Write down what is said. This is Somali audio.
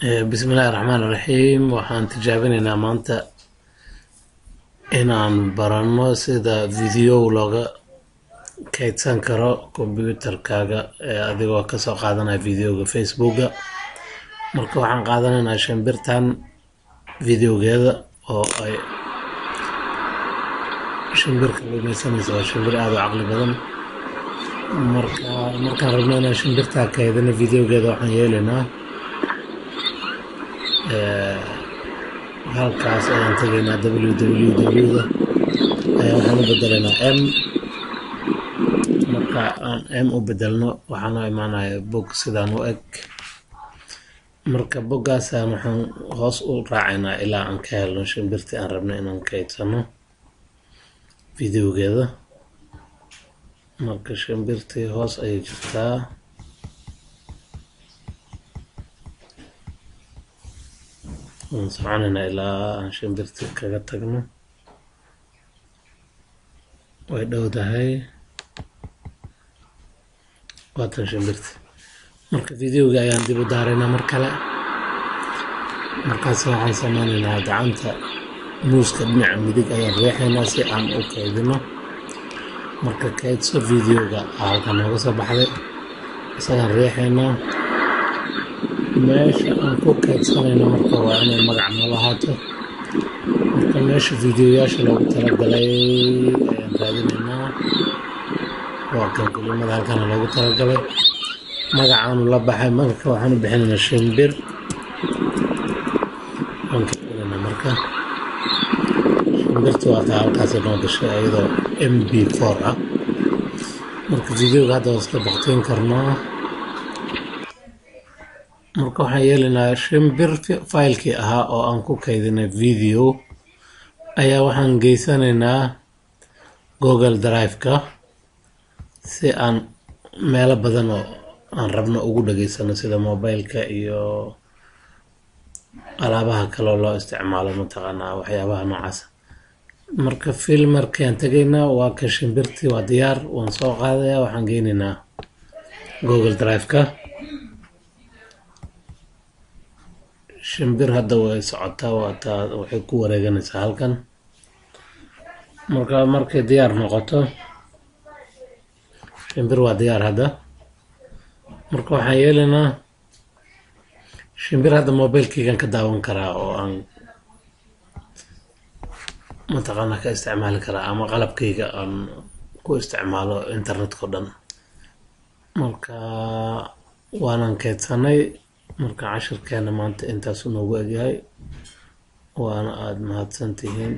بسم الله الرحمن الرحيم. waxaan tijaabinaynaa maanta inaan baranno sida video looga kaydsan karo computerkaaga adigoo ka soo qaadanaya videoga facebooka. marka waxaan qaadanaynaa shimbirtan videogeeda oo ay shimbirka lumaysanayso waa shimbir aad u caqli badan. markaan rabno inaan shimbirta kaydino videogeeda waxaan yeelaynaa halkaas ayaan tagaynaa www waxaan u bedelaynaa m. marka aan m u bedelno waxaan u imaanaya bog sidaan u eg. marka boggaasaan waxaan hoos u raacaynaa ilaa aan ka helno shimbirtii aan rabno inaan kaydsano videogeeda. marka shimbirtii hoos ayay jirtaa. waan soconaynaa ilaa aan shimbirtii kaga tagno. way dhowdahay waatan shimbirtii. marka videoga ayaan dib u daaraynaa mar kale. markaas waxaan sameynaynaa gacanta muuska dhinaca midig ayaan riixaynaa si aan u kaydino. marka kaydso videoga halka nooga soo baxday isagaan riixaynaa. meesha aan ku kaydsanayno marka waa inay magac noo lahaato. marka meesha videoyaasha loogu talagalay ayaan raadinaynaa. waa kan kelimada halkana loogu talagalay. magacaanu la baxay marka waxaan u bixinaynaa shimbir. waan kaydinaynaa marka shimbirtu waa taa halkaasi noo gashay iyadoo mp4 ah. marka videoga hadda waa iska baqtiin karnaa. marka waxaan yeelaynaa shimbir faylkii ahaa oo aan ku kaydinay video ayaa waxaan geysanaynaa google drive-ka si aan meelo badan oo aan rabno ugu dhageysano sida mobileka iyo alaabaha kaloo loo isticmaalo mataqaanaa waxyaabaha noocaas. marka filmarkaan tegaynaa waa ka shimbirtii waa diyaar. waan soo qaadayaa waxaan geynaynaa google drive-ka. shimbir hadda way socotaa waataa waxay ku wareeganaysaa halkan. markay diyaar noqoto shimbir waa diyaar hadda. marka waxaan yeelaynaa shimbir hadda mobilkeygan ka daawan karaa oo aan mataqaanaa ka isticmaali karaa ama qalabkeyga aan ku isticmaalo internetka o dhan. marka waanan kaydsanay. marka cashirkeena maanta intaas noogu egyahay. waana aada mahadsantihiin.